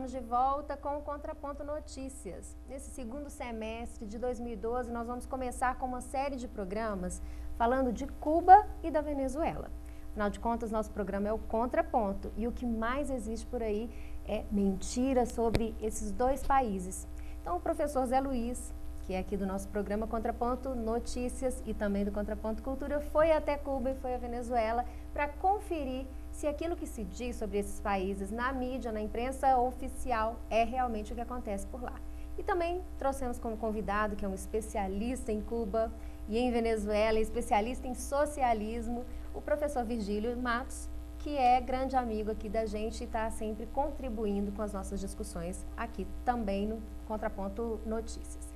estamos de volta com o Contraponto Notícias. Nesse segundo semestre de 2012, nós vamos começar com uma série de programas falando de Cuba e da Venezuela. Afinal de contas, nosso programa é o Contraponto e o que mais existe por aí é mentira sobre esses dois países. Então, o professor Zé Luiz, que é aqui do nosso programa Contraponto Notícias e também do Contraponto Cultura, foi até Cuba e foi à Venezuela para conferir se aquilo que se diz sobre esses países na mídia, na imprensa oficial, é realmente o que acontece por lá. E também trouxemos como convidado, que é um especialista em Cuba e em Venezuela, especialista em socialismo, o professor Virgílio Matos, que é grande amigo aqui da gente e está sempre contribuindo com as nossas discussões aqui também no Contraponto Notícias.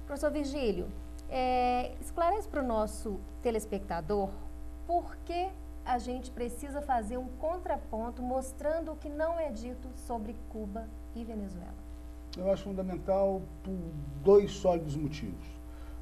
Professor Virgílio, esclarece para o nosso telespectador por que a gente precisa fazer um contraponto mostrando o que não é dito sobre Cuba e Venezuela. Eu acho fundamental por dois sólidos motivos.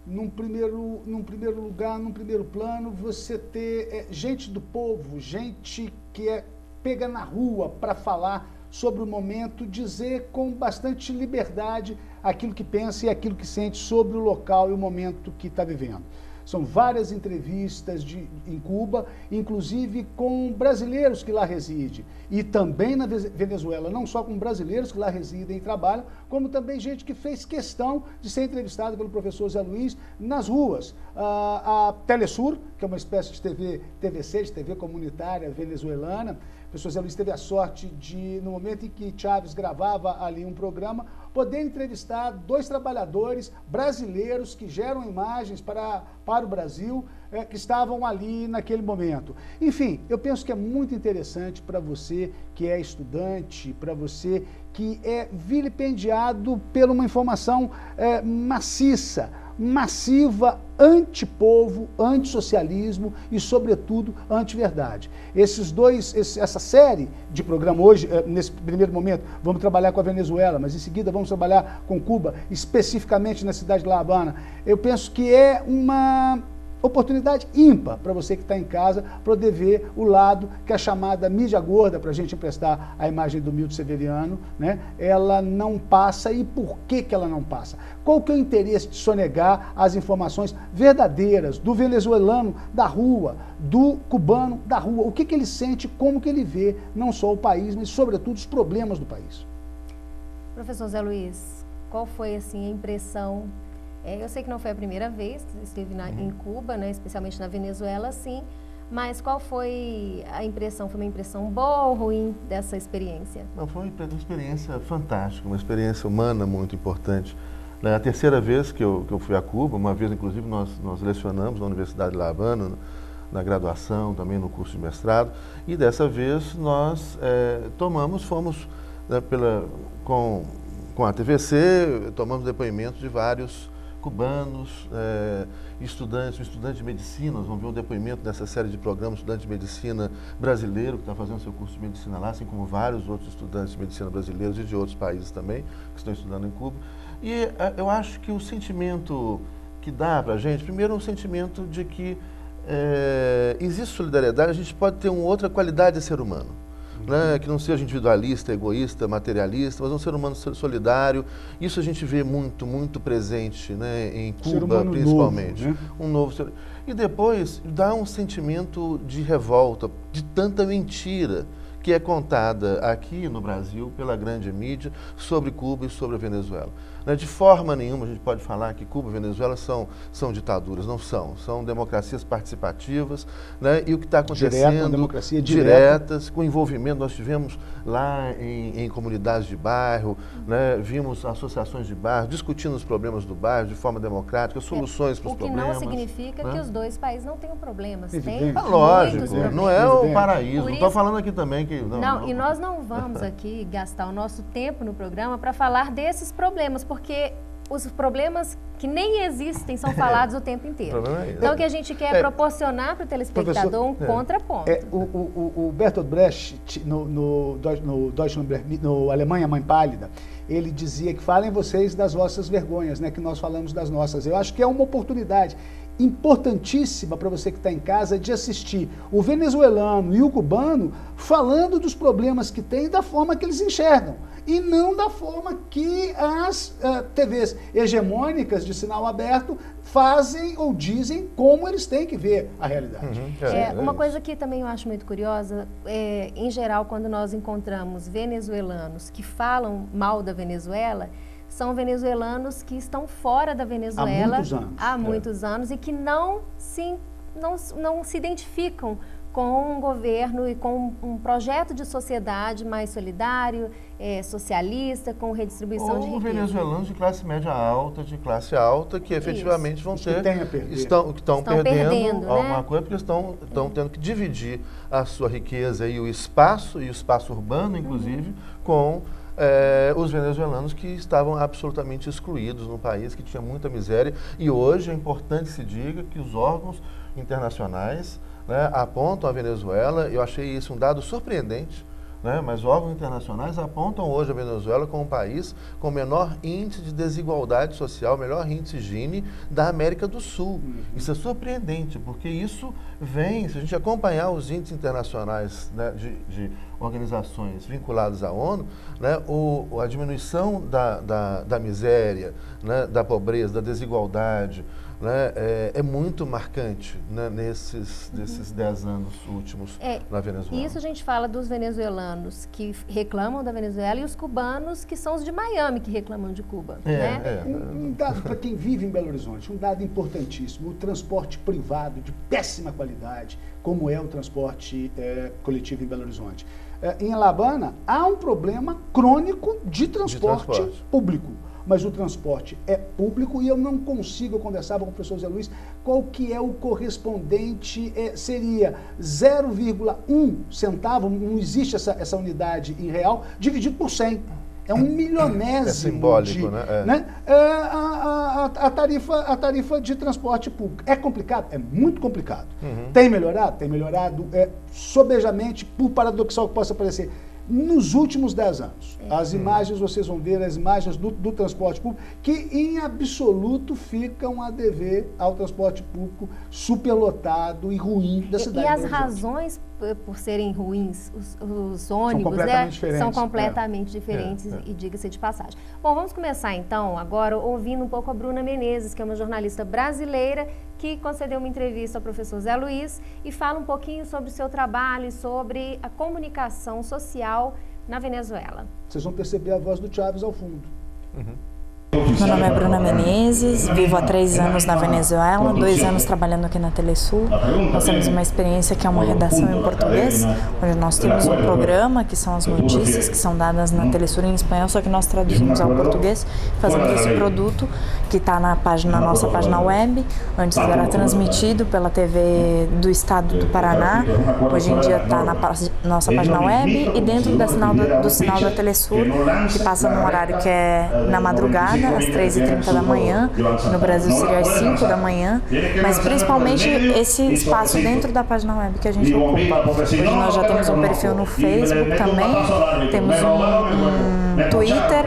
Num primeiro lugar, num primeiro plano, você ter gente do povo, gente que pega na rua para falar sobre o momento, dizer com bastante liberdade aquilo que pensa e aquilo que sente sobre o local e o momento que está vivendo. São várias entrevistas em Cuba, inclusive com brasileiros que lá residem. E também na Venezuela, não só com brasileiros que lá residem e trabalham, como também gente que fez questão de ser entrevistada pelo professor Zé Luiz nas ruas. A Telesur, que é uma espécie de TVC, de TV comunitária venezuelana, o professor Zé Luiz teve a sorte de, no momento em que Chávez gravava ali um programa, poder entrevistar dois trabalhadores brasileiros que geram imagens para o Brasil, que estavam ali naquele momento. Enfim, eu penso que é muito interessante para você que é estudante, para você que é vilipendiado por uma informação massiva, antipovo, antissocialismo e, sobretudo, antiverdade. Essa série de programa hoje, nesse primeiro momento, vamos trabalhar com a Venezuela, mas em seguida vamos trabalhar com Cuba, especificamente na cidade de La Habana. Eu penso que é uma oportunidade ímpar para você que está em casa poder ver o lado que a chamada mídia gorda, para a gente emprestar a imagem do Milton Severiano, né, ela não passa. E por que ela não passa? Qual que é o interesse de sonegar as informações verdadeiras do venezuelano da rua, do cubano da rua? O que ele sente, como que ele vê não só o país, mas sobretudo os problemas do país? Professor Zé Luiz, qual foi assim a impressão? Eu sei que não foi a primeira vez que esteve em Cuba, né, especialmente na Venezuela, sim, mas qual foi a impressão? Foi uma impressão boa ou ruim dessa experiência? Não, foi uma experiência fantástica, uma experiência humana muito importante. É a terceira vez que eu fui a Cuba, uma vez, inclusive, nós lecionamos na Universidade de La Habana, na graduação, também no curso de mestrado, e dessa vez nós fomos né, com a TVC, tomamos depoimentos de vários cubanos, estudantes, um estudante de medicina, nós vamos ver um depoimento dessa série de programas, estudante de medicina brasileiro que está fazendo seu curso de medicina lá, assim como vários outros estudantes de medicina brasileiros e de outros países também, que estão estudando em Cuba. E eu acho que o sentimento que dá para a gente, primeiro é um sentimento de que existe solidariedade, a gente pode ter uma outra qualidade de ser humano. Né, que não seja individualista, egoísta, materialista, mas um ser humano solidário. Isso a gente vê muito, muito presente, né, em Cuba, principalmente. Novo, né? Um novo ser... E depois dá um sentimento de revolta, de tanta mentira que é contada aqui no Brasil pela grande mídia sobre Cuba e sobre a Venezuela. De forma nenhuma a gente pode falar que Cuba e Venezuela são ditaduras, não são. São democracias participativas, né? E o que está acontecendo... Democracia diretas, com envolvimento. Nós tivemos lá em comunidades de bairro, né? Vimos associações de bairro, discutindo os problemas do bairro de forma democrática, soluções para os problemas. O que não significa que os dois países não tenham problemas. Tem lógico, problemas. não é o paraíso. Não estou falando aqui também que... Não, e nós não vamos aqui gastar o nosso tempo no programa para falar desses problemas, porque os problemas que nem existem são falados o tempo inteiro. Então, o que a gente quer é proporcionar para o telespectador um contraponto. O Bertolt Brecht, no Alemanha Mãe Pálida, ele dizia que falem vocês das vossas vergonhas, né, que nós falamos das nossas. Eu acho que é uma oportunidade importantíssima para você que está em casa de assistir o venezuelano e o cubano falando dos problemas que tem da forma que eles enxergam e não da forma que as TVs hegemônicas de sinal aberto fazem ou dizem como eles têm que ver a realidade. Uma coisa que também eu acho muito curiosa, em geral, quando nós encontramos venezuelanos que falam mal da Venezuela, são venezuelanos que estão fora da Venezuela há muitos anos e que não se identificam com um governo e com um projeto de sociedade mais solidário, socialista, com redistribuição de riqueza. Ou venezuelanos de classe média alta, de classe alta, que efetivamente vão ter, estão perdendo alguma coisa, porque estão tendo que dividir a sua riqueza e o espaço urbano, inclusive, com os venezuelanos que estavam absolutamente excluídos no país, que tinha muita miséria. E hoje é importante que se diga que os órgãos internacionais, né, apontam a Venezuela, eu achei isso um dado surpreendente, né, mas órgãos internacionais apontam hoje a Venezuela como um país com o menor índice de desigualdade social, melhor índice Gini da América do Sul. Isso é surpreendente, porque isso vem, se a gente acompanhar os índices internacionais, né, de organizações vinculadas à ONU, né, a diminuição da miséria, né, da pobreza, da desigualdade, né, é muito marcante, né, nesses 10 anos últimos na Venezuela. Isso a gente fala dos venezuelanos que reclamam da Venezuela e os cubanos que são os de Miami que reclamam de Cuba. Um dado para quem vive em Belo Horizonte, um dado importantíssimo: o transporte privado de péssima qualidade, como é o transporte coletivo em Belo Horizonte. Em La Habana, há um problema crônico de transporte público. Mas o transporte é público e eu não consigo, eu conversava com o professor Zé Luiz, qual que é o correspondente, seria 0,1 centavo, não existe essa unidade em real, dividido por 100. É um milionésimo. É simbólico, né? A tarifa de transporte público. É complicado? É muito complicado. Tem melhorado? Tem melhorado sobejamente, por paradoxal que possa parecer. Nos últimos 10 anos, as imagens, vocês vão ver as imagens do transporte público, que em absoluto ficam a dever ao transporte público superlotado e ruim da cidade. E as razões por serem ruins, os ônibus, são completamente diferentes, e diga-se de passagem. Bom, vamos começar então agora ouvindo um pouco a Bruna Menezes, que é uma jornalista brasileira que concedeu uma entrevista ao professor Zé Luiz e fala um pouquinho sobre o seu trabalho e sobre a comunicação social na Venezuela. Vocês vão perceber a voz do Chaves ao fundo. Meu nome é Bruna Menezes, vivo há 3 anos na Venezuela, 2 anos trabalhando aqui na Telesul. Nós temos uma experiência que é uma redação em português, onde nós temos um programa, que são as notícias que são dadas na Telesul em espanhol, só que nós traduzimos ao português, fazemos esse produto que está na nossa página web. Antes era transmitido pela TV do estado do Paraná, hoje em dia está na nossa página web e dentro do sinal da Telesul, que passa num horário que é na madrugada, às 3h30 da manhã, no Brasil seria às 5 da manhã, mas principalmente esse espaço dentro da página web que a gente ocupa. Hoje nós já temos um perfil no Facebook também, temos um Twitter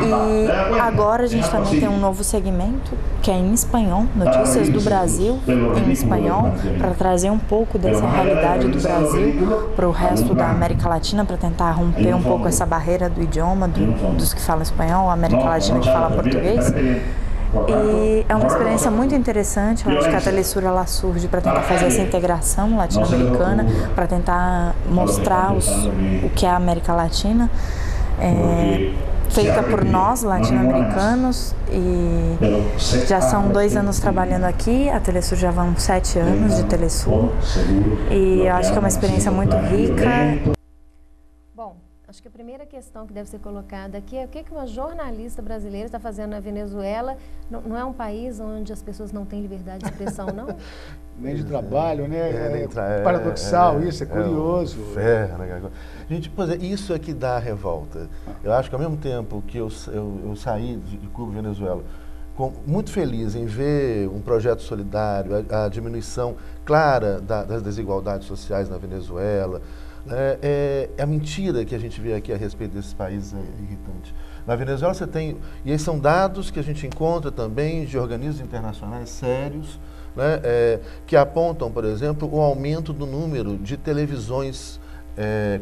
e agora a gente também tem um novo segmento que é em espanhol, notícias do Brasil em espanhol, para trazer um pouco dessa realidade do Brasil para o resto da América Latina, para tentar romper um pouco essa barreira do idioma dos que falam espanhol, a América Latina que fala português. E é uma experiência muito interessante. Eu acho que a Telesur ela surge para tentar fazer essa integração latino-americana, para tentar mostrar o que é a América Latina, feita por nós, latino-americanos, e já são 2 anos trabalhando aqui. A Telesur já vão 7 anos de Telesur, e eu acho que é uma experiência muito rica. Bom, acho que a primeira questão que deve ser colocada aqui é o que uma jornalista brasileira está fazendo na Venezuela. Não é um país onde as pessoas não têm liberdade de expressão, não? Nem de trabalho, né? Paradoxal, isso é curioso. Gente, pois isso é que dá a revolta. Eu acho que ao mesmo tempo que eu saí de Cuba e Venezuela, muito feliz em ver um projeto solidário, a diminuição clara das desigualdades sociais na Venezuela, a mentira que a gente vê aqui a respeito desses países é irritante. Na Venezuela você tem, e esses são dados que a gente encontra também de organismos internacionais sérios, né, que apontam, por exemplo, o aumento do número de televisões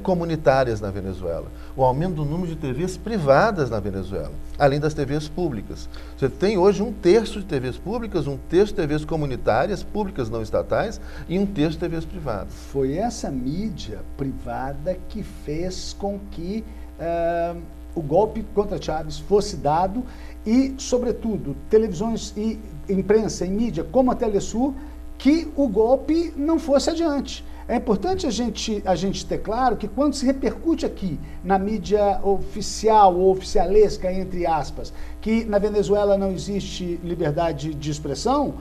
comunitárias na Venezuela, o aumento do número de TVs privadas na Venezuela, além das TVs públicas. Você tem hoje 1/3 de TVs públicas, 1/3 de TVs comunitárias, públicas não estatais, e 1/3 de TVs privadas. Foi essa mídia privada que fez com que o golpe contra Chávez fosse dado e, sobretudo, televisões e imprensa e mídia como a Telesur, que o golpe não fosse adiante. É importante a gente ter claro que quando se repercute aqui na mídia oficial ou oficialesca, entre aspas, que na Venezuela não existe liberdade de expressão,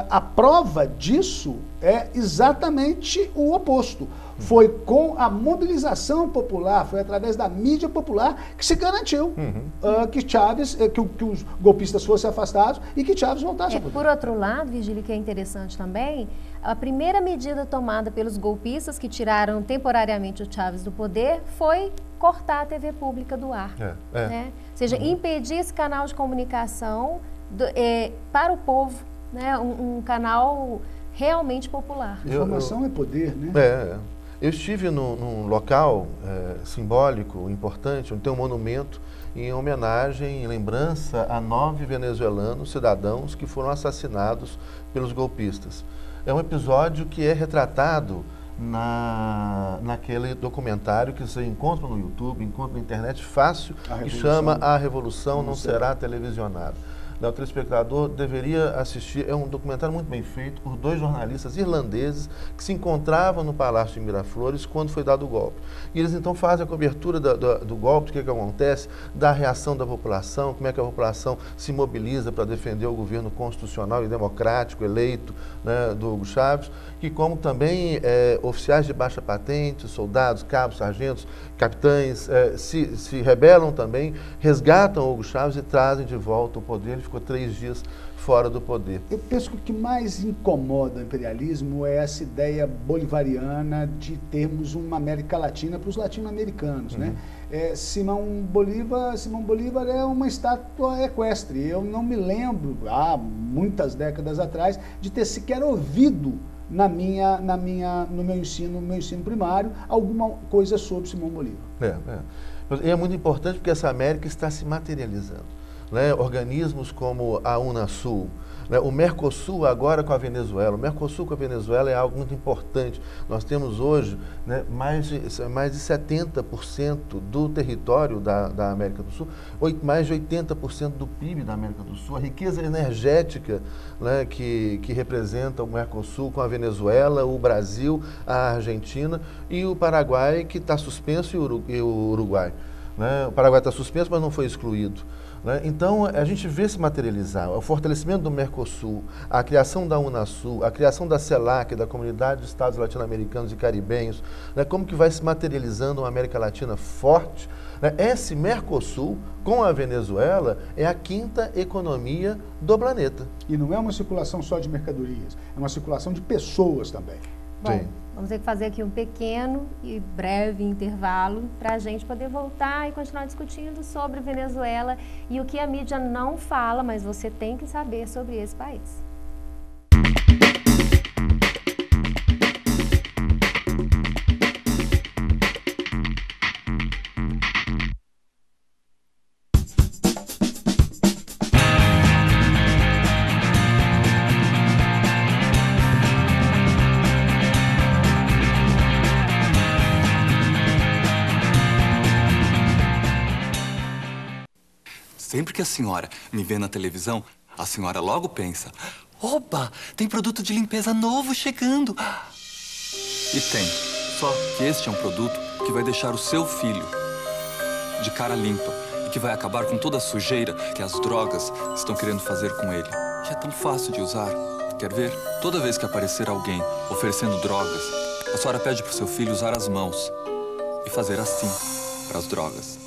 a prova disso é exatamente o oposto. Foi com a mobilização popular, foi através da mídia popular que se garantiu que Chávez, que os golpistas fossem afastados e que Chávez voltasse ao poder. Por outro lado, Virgílio, que é interessante também, a primeira medida tomada pelos golpistas que tiraram temporariamente o Chávez do poder foi cortar a TV pública do ar. Né? Ou seja, impedir esse canal de comunicação para o povo, né? Um canal realmente popular. Informação é poder, né? Eu estive num local simbólico, importante, onde tem um monumento em homenagem, em lembrança a 9 venezuelanos, cidadãos, que foram assassinados pelos golpistas. É um episódio que é retratado naquele documentário que você encontra no YouTube, encontra na internet fácil, que chama A Revolução Não Será Televisionada. O telespectador deveria assistir, é um documentário muito bem feito por 2 jornalistas irlandeses que se encontravam no Palácio de Miraflores quando foi dado o golpe. E eles então fazem a cobertura do golpe, o que acontece, da reação da população, como é que a população se mobiliza para defender o governo constitucional e democrático eleito, né, do Hugo Chávez, que como também oficiais de baixa patente, soldados, cabos, sargentos, capitães, se rebelam também, resgatam o Hugo Chávez e trazem de volta o poder. Ele ficou 3 dias fora do poder. Eu penso que o que mais incomoda o imperialismo é essa ideia bolivariana de termos uma América Latina para os latino-americanos, né? Simão Bolívar é uma estátua equestre. Eu não me lembro, há muitas décadas atrás, de ter sequer ouvido no meu ensino primário, alguma coisa sobre Simão Bolívar. É muito importante porque essa América está se materializando. Né? Organismos como a Unasul, né? O Mercosul agora com a Venezuela. O Mercosul com a Venezuela é algo muito importante. Nós temos hoje, né, mais de 70% do território da América do Sul, mais de 80% do PIB da América do Sul, a riqueza energética, né, que representa o Mercosul com a Venezuela, o Brasil, a Argentina e o Paraguai, que está suspenso, e o Uruguai. Né? O Paraguai está suspenso, mas não foi excluído. Então, a gente vê se materializar o fortalecimento do Mercosul, a criação da Unasul, a criação da CELAC, da Comunidade de Estados Latino-Americanos e Caribenhos, como que vai se materializando uma América Latina forte. Esse Mercosul, com a Venezuela, é a 5ª economia do planeta. E não é uma circulação só de mercadorias, é uma circulação de pessoas também. Bom, vamos ter que fazer aqui um pequeno e breve intervalo para a gente poder voltar e continuar discutindo sobre Venezuela e o que a mídia não fala, mas você tem que saber sobre esse país. Sempre que a senhora me vê na televisão, a senhora logo pensa: oba, tem produto de limpeza novo chegando. E tem. Só que este é um produto que vai deixar o seu filho de cara limpa e que vai acabar com toda a sujeira que as drogas estão querendo fazer com ele. E é tão fácil de usar. Quer ver? Toda vez que aparecer alguém oferecendo drogas, a senhora pede para o seu filho usar as mãos e fazer assim para as drogas.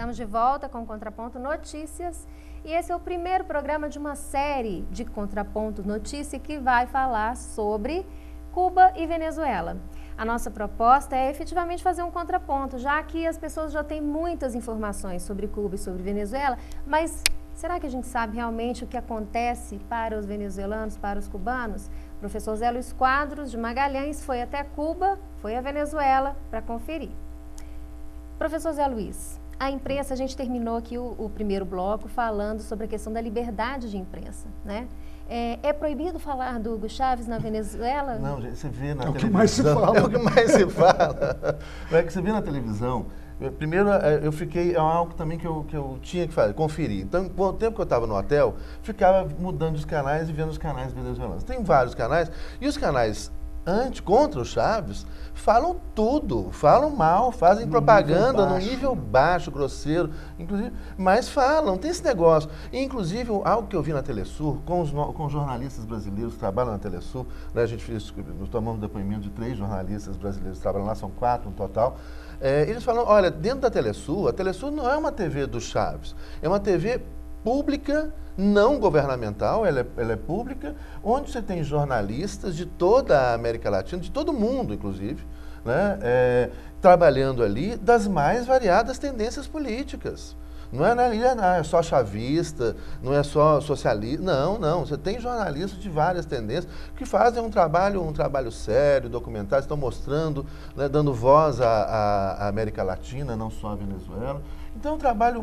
Estamos de volta com Contraponto Notícias e esse é o primeiro programa de uma série de Contraponto Notícia que vai falar sobre Cuba e Venezuela. A nossa proposta é efetivamente fazer um contraponto, já que as pessoas já têm muitas informações sobre Cuba e sobre Venezuela, mas será que a gente sabe realmente o que acontece para os venezuelanos, para os cubanos? O professor Zé Luiz Quadros, de Magalhães, foi até Cuba, foi a Venezuela para conferir. Professor Zé Luiz, a imprensa, a gente terminou aqui o primeiro bloco falando sobre a questão da liberdade de imprensa, né? É proibido falar do Hugo Chávez na Venezuela? Não, gente, você vê na televisão. É o que mais se fala. É o que mais se fala. É que você vê na televisão. Primeiro, eu fiquei, é algo também que eu tinha que fazer, conferir. Então, com o tempo que eu estava no hotel, ficava mudando os canais e vendo os canais venezuelanos. Tem vários canais, e os canais contra o Chávez falam tudo, falam mal, fazem propaganda num nível baixo, grosseiro, inclusive, mas falam, tem esse negócio. E, inclusive, algo que eu vi na Telesur, com os jornalistas brasileiros que trabalham na Telesur, né, nós tomamos depoimento de 3 jornalistas brasileiros que trabalham lá, são 4 no total. Eles falam, olha, dentro da Telesur, a Telesur não é uma TV do Chávez, é uma TV pública, não governamental, ela é pública, onde você tem jornalistas de toda a América Latina, de todo mundo, inclusive, né, trabalhando ali das mais variadas tendências políticas. Não é só chavista, não é só socialista, não. Você tem jornalistas de várias tendências que fazem um trabalho sério, documentário, estão mostrando, né, dando voz à América Latina, não só à Venezuela. Então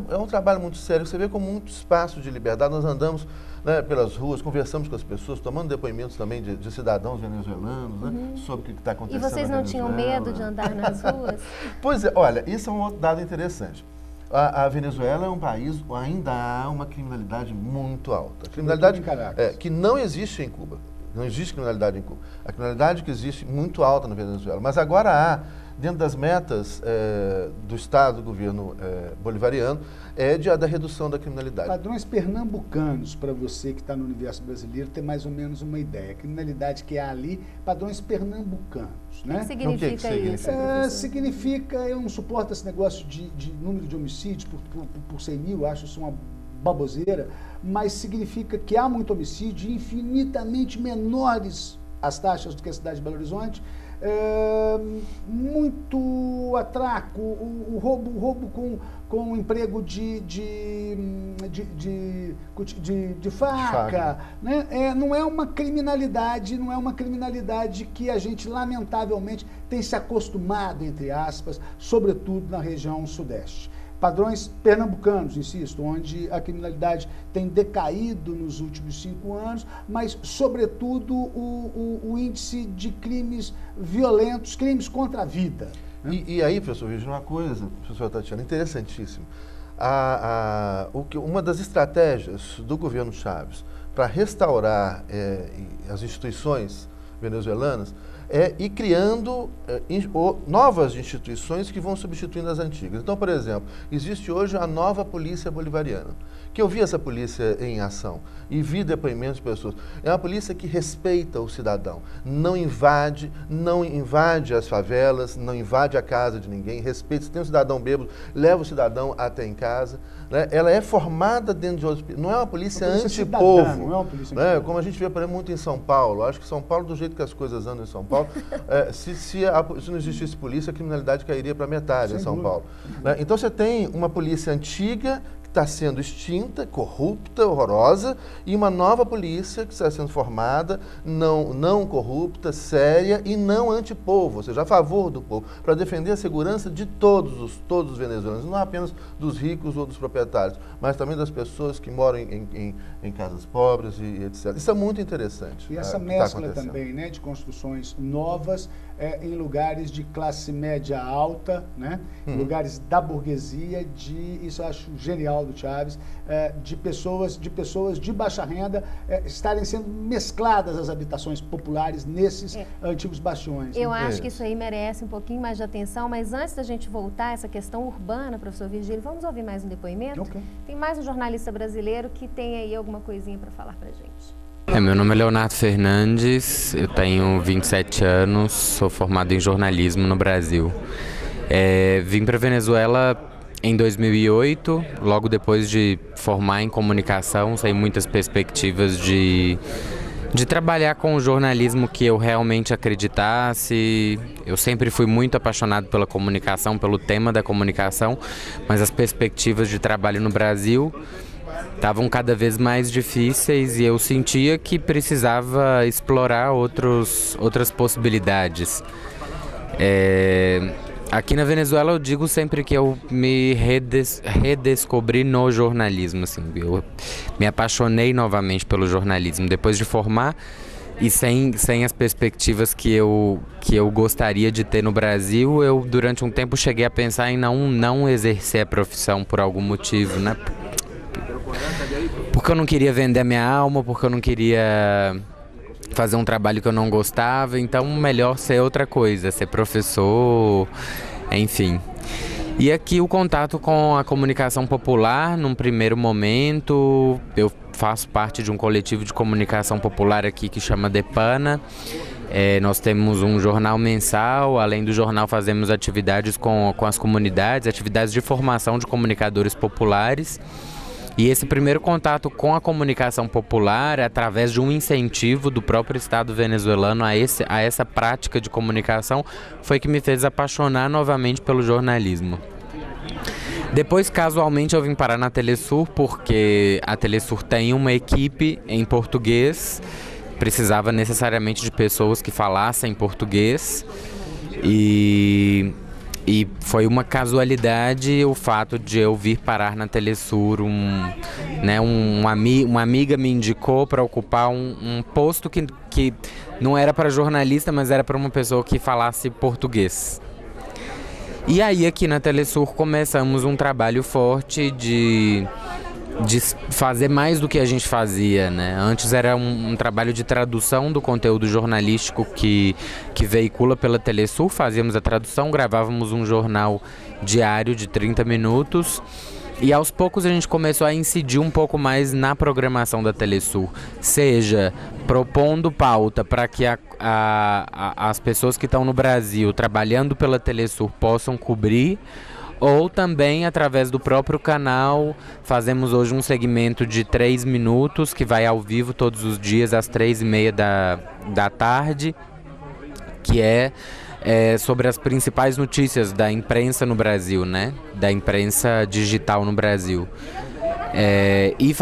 é um trabalho muito sério, você vê com muito espaço de liberdade. Nós andamos, né, pelas ruas, conversamos com as pessoas, tomando depoimentos também de cidadãos venezuelanos, né, sobre o que está acontecendo. E vocês não tinham medo de andar nas ruas? Pois é, olha, isso é um outro dado interessante. A Venezuela é um país, ainda há uma criminalidade muito alta. Criminalidade que não existe em Cuba. Não existe criminalidade em Cuba. A criminalidade que existe muito alta na Venezuela. Mas agora há, dentro das metas do Estado, do governo bolivariano, da redução da criminalidade. Padrões pernambucanos, para você que está no universo brasileiro, ter mais ou menos uma ideia. A criminalidade que há ali, padrões pernambucanos. Né? O que significa isso? Significa, eu não suporto esse negócio de número de homicídios por 100 mil, acho isso uma baboseira, mas significa que há muito homicídio, infinitamente menores as taxas do que a cidade de Belo Horizonte, muito atraco, o roubo com emprego de faca, né? Não é uma criminalidade que a gente lamentavelmente tem se acostumado, entre aspas, sobretudo na região sudeste. Padrões pernambucanos, insisto, onde a criminalidade tem decaído nos últimos 5 anos, mas, sobretudo, o índice de crimes violentos, crimes contra a vida. Né? E aí, professor, veja uma coisa, professora Tatiana, interessantíssimo. Uma das estratégias do governo Chávez para restaurar as instituições venezuelanas e criando novas instituições que vão substituindo as antigas. Então, por exemplo, existe hoje a nova polícia bolivariana, que eu vi essa polícia em ação e vi depoimentos de pessoas. É uma polícia que respeita o cidadão, não invade as favelas, não invade a casa de ninguém, respeita. Se tem um cidadão bêbado, leva o cidadão até em casa. Né? Ela é formada dentro de outros... Não é uma polícia antipovo. Não é uma polícia antipovo. Como a gente vê, por exemplo, muito em São Paulo. Acho que São Paulo, do jeito que as coisas andam em São Paulo, se não existisse polícia, a criminalidade cairia para metade em São Paulo. Né? Então você tem uma polícia antiga que está sendo extinta, corrupta, horrorosa, e uma nova polícia que está sendo formada, não corrupta, séria e não antipovo, ou seja, a favor do povo, para defender a segurança de todos os venezuelanos, não apenas dos ricos ou dos proprietários, mas também das pessoas que moram em casas pobres e etc. Isso é muito interessante. E essa mescla também, né, de construções novas em lugares de classe média alta, né, em lugares da burguesia, isso eu acho genial do Chávez, de pessoas de baixa renda estarem sendo mescladas às habitações populares nesses antigos bastiões. Eu acho que isso aí merece um pouquinho mais de atenção, mas antes da gente voltar a essa questão urbana, professor Virgílio, vamos ouvir mais um depoimento? Okay. Tem mais um jornalista brasileiro que tem aí alguma coisinha para falar pra gente. Meu nome é Leonardo Fernandes, eu tenho 27 anos, sou formado em jornalismo no Brasil. Vim para a Venezuela em 2008, logo depois de formar em comunicação, sem muitas perspectivas de trabalhar com o jornalismo que eu realmente acreditasse. Eu sempre fui muito apaixonado pela comunicação, pelo tema da comunicação, mas as perspectivas de trabalho no Brasil estavam cada vez mais difíceis e eu sentia que precisava explorar outras possibilidades. Aqui na Venezuela eu digo sempre que eu me redescobri no jornalismo, assim, eu me apaixonei novamente pelo jornalismo depois de formar e sem as perspectivas que eu gostaria de ter no Brasil. Eu durante um tempo cheguei a pensar em não exercer a profissão por algum motivo, né? Porque eu não queria vender a minha alma, porque eu não queria fazer um trabalho que eu não gostava, então melhor ser outra coisa, ser professor, enfim. E aqui o contato com a comunicação popular, num primeiro momento, eu faço parte de um coletivo de comunicação popular aqui que chama Depana. Nós temos um jornal mensal, além do jornal fazemos atividades com as comunidades, atividades de formação de comunicadores populares. E esse primeiro contato com a comunicação popular, através de um incentivo do próprio Estado venezuelano a essa prática de comunicação, foi que me fez apaixonar novamente pelo jornalismo. Depois, casualmente, eu vim parar na Telesur, porque a Telesur tem uma equipe em português, precisava necessariamente de pessoas que falassem português, e foi uma casualidade o fato de eu vir parar na Telesur. Uma amiga me indicou para ocupar um posto que não era para jornalista, mas era para uma pessoa que falasse português. E aí aqui na Telesur começamos um trabalho forte de fazer mais do que a gente fazia, né? Antes era um trabalho de tradução do conteúdo jornalístico que veicula pela Telesur, fazíamos a tradução, gravávamos um jornal diário de 30 minutos e aos poucos a gente começou a incidir um pouco mais na programação da Telesur, seja propondo pauta para que as pessoas que estão no Brasil trabalhando pela Telesur possam cobrir, ou também através do próprio canal. Fazemos hoje um segmento de 3 minutos que vai ao vivo todos os dias às 3h30 da tarde, que é sobre as principais notícias da imprensa no Brasil, né? Da imprensa digital no Brasil. E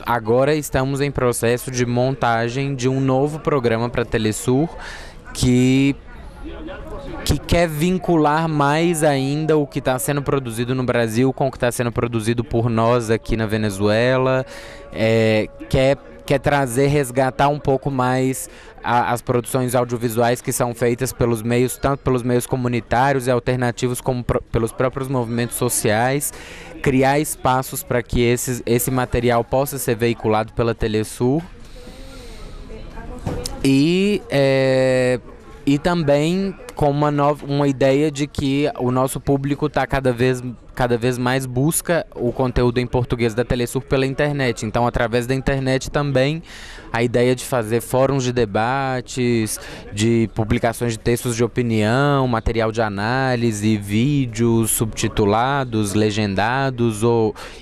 agora estamos em processo de montagem de um novo programa para a Telesur que quer vincular mais ainda o que está sendo produzido no Brasil com o que está sendo produzido por nós aqui na Venezuela, quer resgatar um pouco mais as produções audiovisuais que são feitas pelos meios, tanto pelos meios comunitários e alternativos como pelos próprios movimentos sociais, criar espaços para que esse material possa ser veiculado pela Telesur e também com uma ideia de que o nosso público está cada vez mais busca o conteúdo em português da Telesur pela internet. Então, através da internet também, a ideia de fazer fóruns de debates, de publicações de textos de opinião, material de análise, vídeos subtitulados, legendados,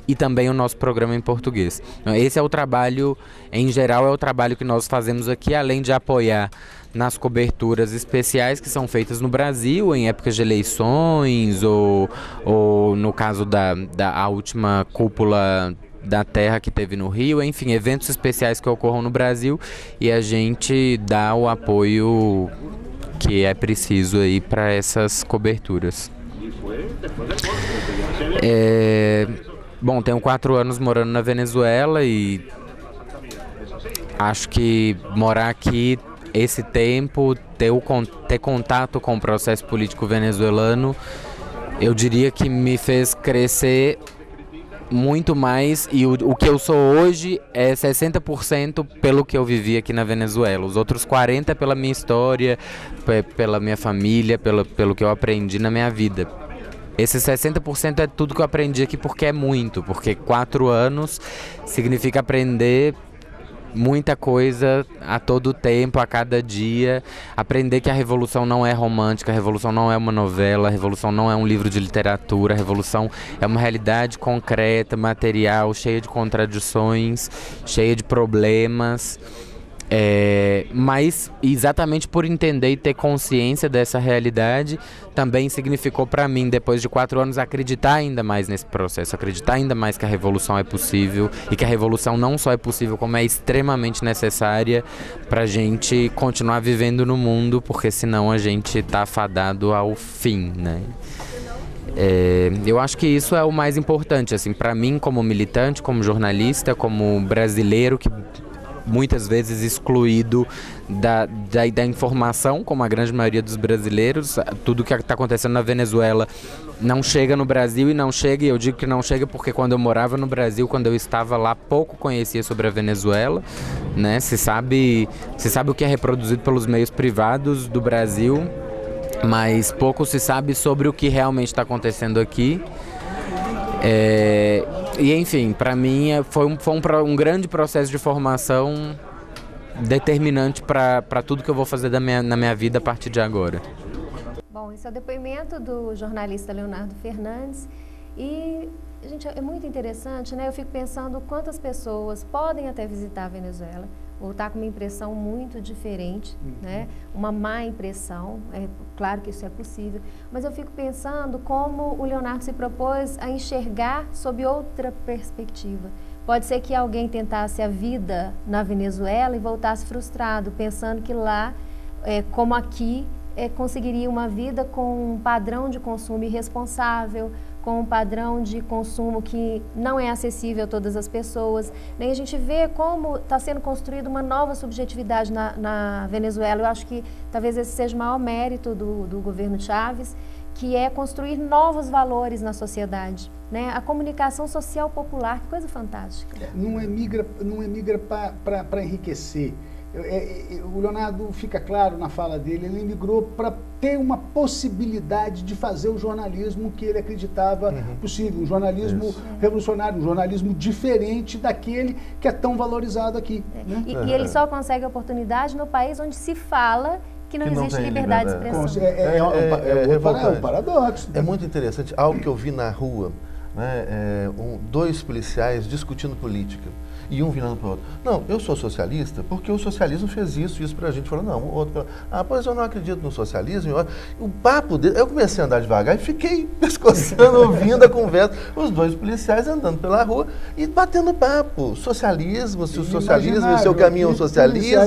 e também o nosso programa em português. Esse é o trabalho, em geral, é o trabalho que nós fazemos aqui, além de apoiar nas coberturas especiais que são feitas no Brasil, em épocas de eleições, ou no caso da última cúpula da Terra que teve no Rio, enfim, eventos especiais que ocorram no Brasil, e a gente dá o apoio que é preciso aí para essas coberturas. Bom, tenho 4 anos morando na Venezuela e acho que morar aqui esse tempo, ter contato com o processo político venezuelano, eu diria que me fez crescer muito mais, e o que eu sou hoje é 60% pelo que eu vivi aqui na Venezuela. Os outros 40% é pela minha história, pela minha família, pelo que eu aprendi na minha vida. Esse 60% é tudo que eu aprendi aqui, porque 4 anos significa aprender muita coisa a todo tempo, a cada dia, aprender que a revolução não é romântica, a revolução não é uma novela, a revolução não é um livro de literatura, a revolução é uma realidade concreta, material, cheia de contradições, cheia de problemas. Mas exatamente por entender e ter consciência dessa realidade, também significou para mim, depois de 4 anos, acreditar ainda mais nesse processo, acreditar ainda mais que a revolução é possível e que a revolução não só é possível, como é extremamente necessária para a gente continuar vivendo no mundo, porque senão a gente está fadado ao fim, né? Eu acho que isso é o mais importante, assim, para mim, como militante, como jornalista, como brasileiro que muitas vezes excluído da informação, como a grande maioria dos brasileiros. Tudo que está acontecendo na Venezuela não chega no Brasil, e eu digo que não chega porque quando eu morava no Brasil, quando eu estava lá, pouco conhecia sobre a Venezuela, né? Se sabe o que é reproduzido pelos meios privados do Brasil, mas pouco se sabe sobre o que realmente está acontecendo aqui. E enfim, para mim foi um grande processo de formação determinante para tudo que eu vou fazer na minha vida a partir de agora. Bom, esse é o depoimento do jornalista Leonardo Fernandes e, gente, é muito interessante, né? Eu fico pensando quantas pessoas podem até visitar a Venezuela, voltar com uma impressão muito diferente, né? Uma má impressão, claro que isso é possível, mas eu fico pensando como o Leonardo se propôs a enxergar sob outra perspectiva. Pode ser que alguém tentasse a vida na Venezuela e voltasse frustrado, pensando que lá, como aqui, conseguiria uma vida com um padrão de consumo irresponsável, com um padrão de consumo que não é acessível a todas as pessoas. Nem a gente vê como está sendo construída uma nova subjetividade na Venezuela. Eu acho que talvez esse seja o maior mérito do governo Chávez, que é construir novos valores na sociedade, né? A comunicação social popular, que coisa fantástica. Não emigra para enriquecer. O Leonardo, fica claro na fala dele, ele emigrou para ter uma possibilidade de fazer o jornalismo que ele acreditava possível, um jornalismo revolucionário, um jornalismo diferente daquele que é tão valorizado aqui. Né? E ele só consegue a oportunidade no país onde se fala que não existe liberdade de expressão. É um paradoxo. É muito interessante, algo que eu vi na rua, né, 2 policiais discutindo política. E um virando para o outro. Não, eu sou socialista porque o socialismo fez isso para a gente. Falou, não, o outro falou, pois eu não acredito no socialismo. O papo dele, eu comecei a andar devagar e fiquei pescoçando, ouvindo a conversa. Os 2 policiais andando pela rua e batendo papo. Socialismo, se o socialismo, se o caminho é o socialismo.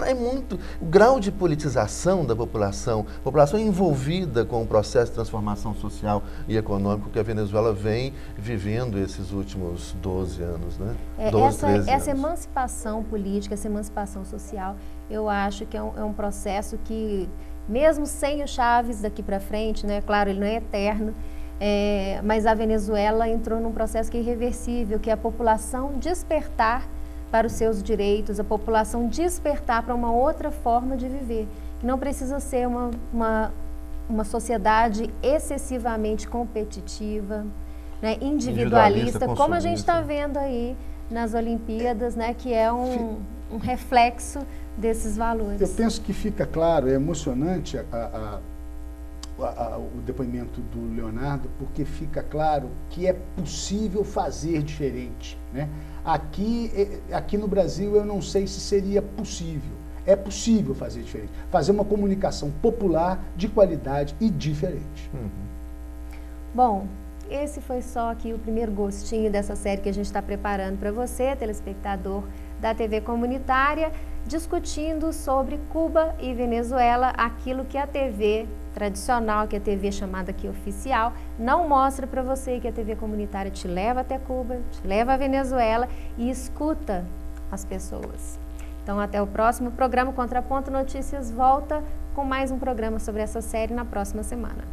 É muito. O grau de politização da população envolvida com o processo de transformação social e econômico que a Venezuela vem vivendo esses últimos 12 anos. Né? 12, 13 anos. Essa emancipação política, essa emancipação social, eu acho que é um processo que, mesmo sem o Chávez daqui para frente, né, claro, ele não é eterno, mas a Venezuela entrou num processo que é irreversível, que é a população despertar para os seus direitos, a população despertar para uma outra forma de viver, que não precisa ser uma sociedade excessivamente competitiva, né, individualista, como a gente está vendo aí nas Olimpíadas, né, que é um reflexo desses valores. Eu penso que fica claro, é emocionante o depoimento do Leonardo, porque fica claro que é possível fazer diferente. Né? Aqui no Brasil eu não sei se seria possível. É possível fazer diferente, fazer uma comunicação popular de qualidade e diferente. Bom, esse foi só aqui o primeiro gostinho dessa série que a gente está preparando para você, telespectador da TV Comunitária, discutindo sobre Cuba e Venezuela, aquilo que a TV tradicional, que a TV chamada aqui oficial, não mostra para você, que a TV Comunitária te leva até Cuba, te leva à Venezuela e escuta as pessoas. Então, até o próximo programa. Contraponto Notícias volta com mais um programa sobre essa série na próxima semana.